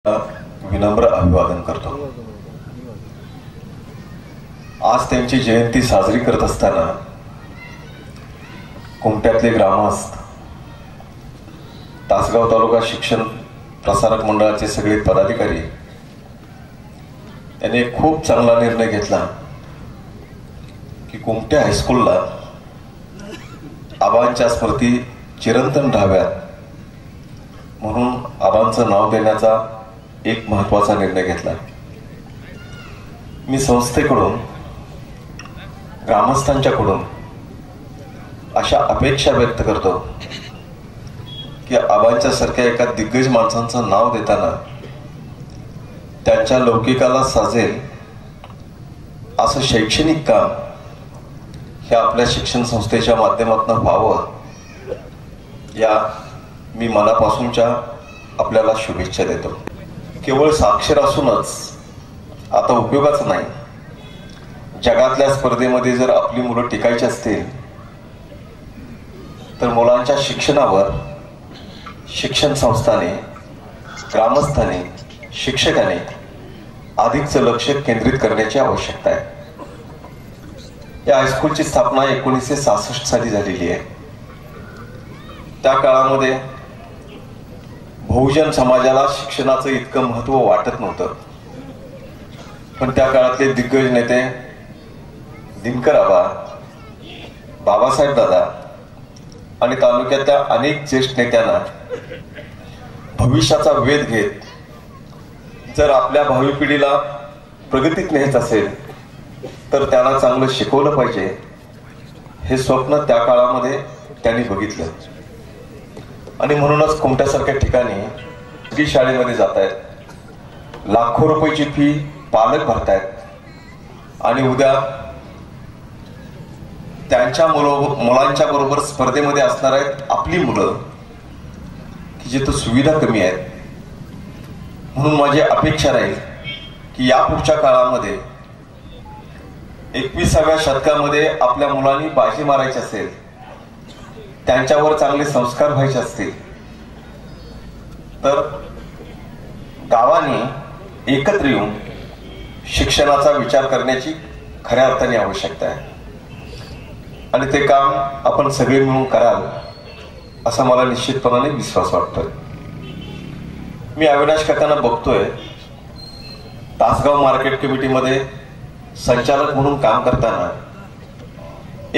विनम्र अभिवादन करतो। आज त्यांची जयंती साजरी करत असताना कुमट्यातले ग्रामस्थ, तासगाव तालुका शिक्षण प्रसारक मंडळाचे सगळे पदाधिकारी यांनी एक खूप चांगला निर्णय घेतला की कुमट्या हायस्कूलला आबांच्या स्मृती चिरंतन राहाव्यात म्हणून आबांचं नाव देण्याचा एक महत्त्वाचा निर्णय घेतला। मी संस्थेकडून, ग्रामस्थांच्याकडून अशा अपेक्षा व्यक्त करतो की आबांच्या सारख्या एका दिग्गज माणसांचं नाव देताना त्यांच्या लौकिकाला साजेल असं शैक्षणिक काम हे आपल्या शिक्षण संस्थेच्या माध्यमातून व्हावं, या मी मनापासूनच्या आपल्याला शुभेच्छा देतो। केवळ साक्षर असूनच आता उपयोगाचं नाही। जगातल्या स्पर्धेमध्ये जर आपली मुलं टिकायची असतील तर मुलांच्या शिक्षणावर शिक्षण संस्थाने, ग्रामस्थाने, शिक्षकाने अधिकचं लक्ष केंद्रित करण्याची आवश्यकता आहे। या हायस्कूलची स्थापना 1966 साली झालेली आहे। त्या काळामध्ये बहुजन समाजाला शिक्षणाचं इतकं महत्त्व वाटत नव्हतं, पण त्या काळातले दिग्गज नेते दिनकर आबा, बाबासाहेब दादा आणि तालुक्यातल्या अनेक ज्येष्ठ नेत्यांना भविष्याचा वेध घेत जर आपल्या भावी पिढीला प्रगतीत न्यायचं असेल तर त्याला चांगलं शिकवलं पाहिजे, हे स्वप्न त्या काळामध्ये त्यांनी बघितलं। आणि म्हणूनच कुमट्यासारख्या ठिकाणी शाळेमध्ये जात आहेत, लाखो रुपयाची फी पालक भरतायत आणि उद्या त्यांच्या मुलांच्या बरोबर स्पर्धेमध्ये असणार आहेत आपली मुलं की जिथं सुविधा कमी आहेत। म्हणून माझी अपेक्षा राहील की या पुढच्या काळामध्ये 21व्या शतकामध्ये आपल्या मुलांनी बाजी मारायची असेल, त्यांच्यावर चांगले संस्कार व्हायचे असतील तर गावाने एकत्र येऊन शिक्षणाचा विचार करण्याची खऱ्या अर्थाने आवश्यकता आहे आणि ते काम आपण सगळे मिळून कराल असा मला निश्चितपणाने विश्वास वाटतोय। मी अविनाश काकांना बघतोय, तासगाव मार्केट कमिटीमध्ये संचालक म्हणून काम करताना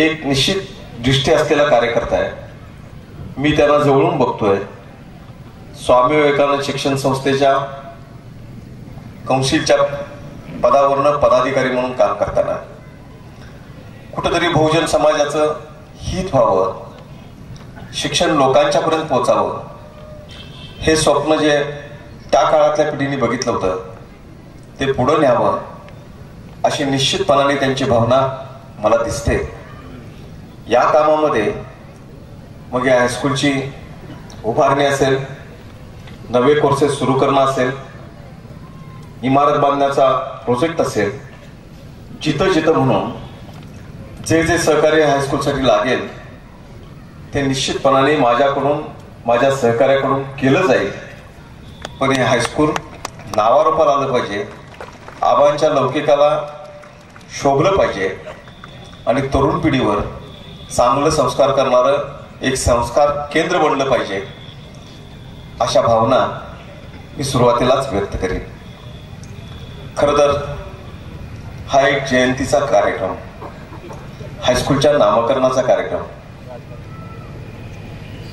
एक निश्चित दृष्टी असलेला कार्यकर्ता आहे। मी त्यांना जवळून बघतोय, स्वामी विवेकानंद शिक्षण संस्थेच्या कौन्सिलच्या पदावरनं पदाधिकारी म्हणून काम करताना कुठेतरी बहुजन समाजाचं हित व्हावं, शिक्षण लोकांच्या पर्यंत पोहोचावं, हे स्वप्न जे त्या काळातल्या पिढीने बघितलं होतं ते पुढे न्यावं अशी निश्चितपणाने त्यांची भावना मला दिसते। या कामामध्ये मग या हायस्कूलची उभारणी असेल, नवे कोर्सेस सुरू करणं असेल, इमारत बांधण्याचा प्रोजेक्ट असेल, जिथं जिथं म्हणून जे जे सहकार्य हायस्कूलसाठी लागेल ते निश्चितपणाने माझ्याकडून, माझ्या सहकार्याकडून केलं जाईल। पण हे हायस्कूल नावारूपाला आलं पाहिजे, आबांच्या लौकिकाला शोभलं पाहिजे आणि तरुण पिढीवर चांगलं संस्कार करणारं एक संस्कार केंद्र बनलं पाहिजे, अशा भावना मी सुरुवातीलाच व्यक्त करेन। खरं तर हा एक जयंतीचा कार्यक्रम, हायस्कूलच्या नामकरणाचा कार्यक्रम।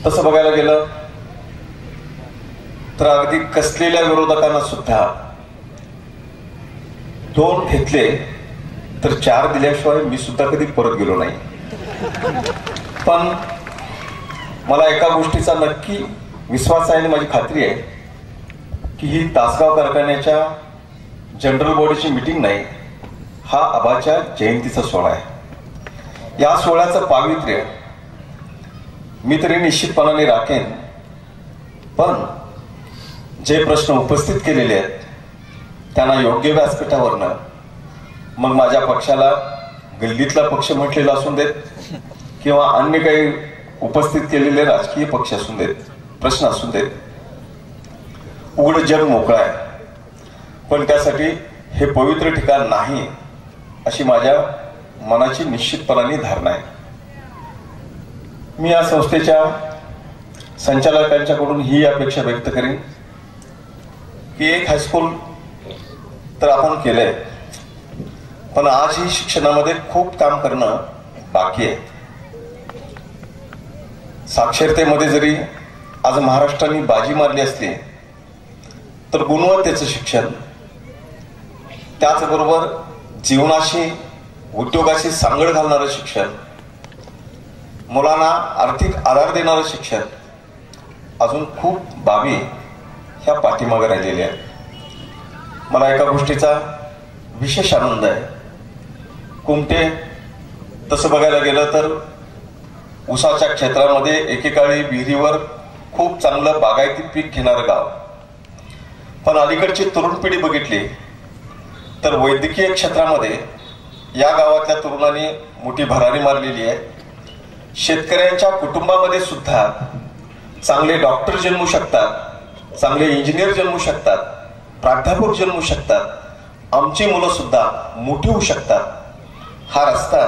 तसं बघायला गेलं तर अगदी कसलेल्या विरोधकांना सुद्धा 2 घेतले तर 4 दिल्याशिवाय मी सुद्धा कधी परत गेलो नाही। पण मला एका गोष्टीचा नक्की विश्वास आहे आणि माझी खात्री आहे की ही तासगाव कारखान्याच्या जनरल बॉडीची मीटिंग नाही, हा आबाच्या जयंतीचा सोहळा आहे। या सोहळ्याचं पावित्र्य मी तरी निश्चितपणाने राखेन, पण जे प्रश्न उपस्थित केलेले आहेत त्यांना योग्य व्यासपीठावरनं, मग माझ्या पक्षाला गल्लीतला पक्ष म्हटलेला असून देत किंवा अन्य काही उपस्थित केलेले राजकीय पक्ष असून देत, प्रश्न असून देत, उघड जग मोकळं आहे, पण त्यासाठी हे पवित्र ठिकाण नाही अशी माझ्या मनाची निश्चितपणाने धारणा आहे. मी या संस्थेच्या संचालकांच्याकडून ही अपेक्षा व्यक्त करीन की एक हायस्कूल तर आपण केलंय, पण आजही शिक्षणामध्ये खूप काम करणं बाकी आहे. साक्षरतेमध्ये जरी आज महाराष्ट्राने बाजी मारली असली तर गुणवत्तेचं शिक्षण, त्याचबरोबर जीवनाशी उद्योगाशी सांगड घालणारं शिक्षण, मुलांना आर्थिक आधार देणारं शिक्षण, अजून खूप बाबी ह्या पाठीमागे राहिलेल्या आहेत. मला एका गोष्टीचा विशेष आनंद आहे. कुमटे तसं बघायला गेलं तर ऊसाच्या क्षेत्रामध्ये एकेकाळी विहिरीवर खूप चांगलं बागायती पीक घेणारं गाव, पण अलीकडची तरुण पिढी बघितली तर वैद्यकीय क्षेत्रामध्ये या गावातल्या तरुणांनी मोठी भरारी मारलेली आहे. शेतकऱ्यांच्या कुटुंबामध्ये सुद्धा चांगले डॉक्टर जन्मू शकतात, चांगले इंजिनियर जन्मू शकतात, प्राध्यापक जन्मू शकतात, आमची मुलं सुद्धा मोठी होऊ शकतात. हा रस्ता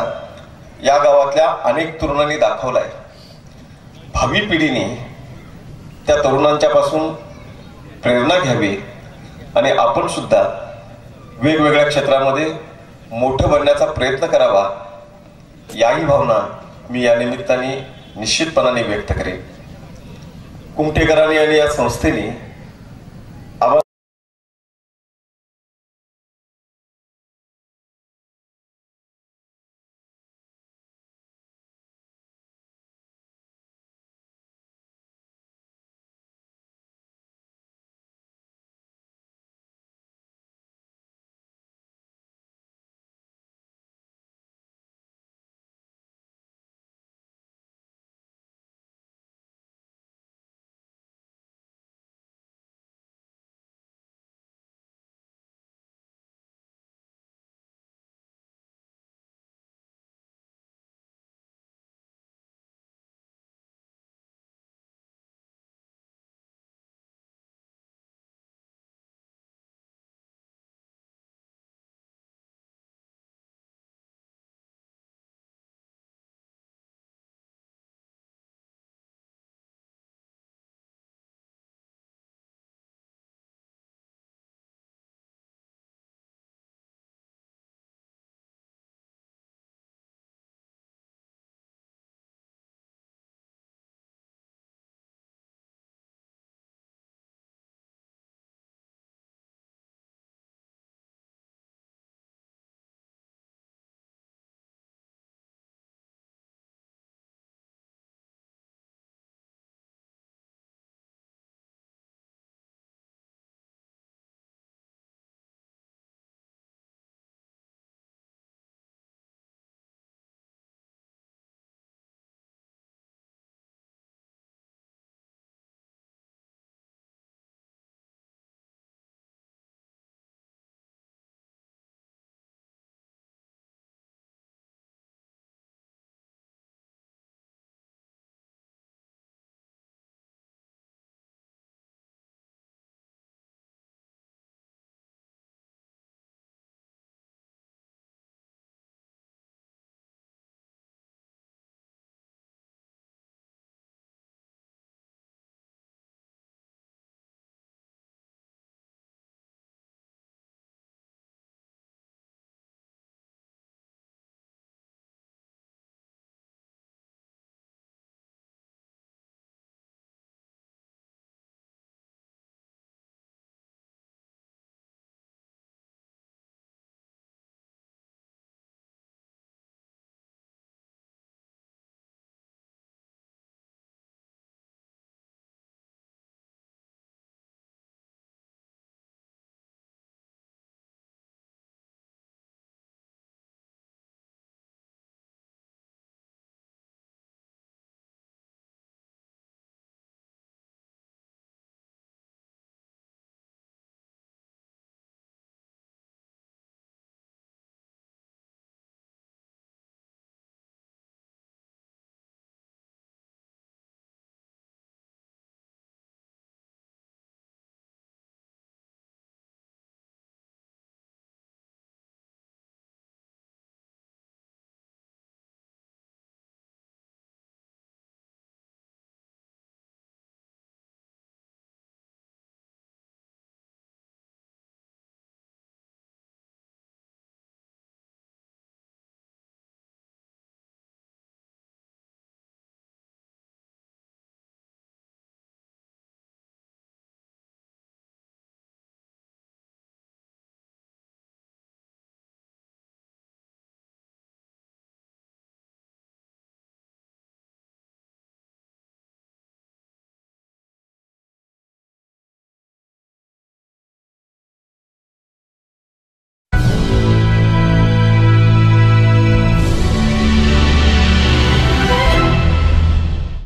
या गावातल्या अनेक तरुणांनी दाखवलाय. भावी पिढीने त्या तरुणांच्या पासून प्रेरणा घ्यावी आणि आपण सुद्धा वेगवेगळ्या क्षेत्रामध्ये मोठं बनण्याचा प्रयत्न करावा, याही भावना मी या निमित्ताने निश्चितपणाने व्यक्त करेन. कुमटेकरांनी आणि या संस्थेने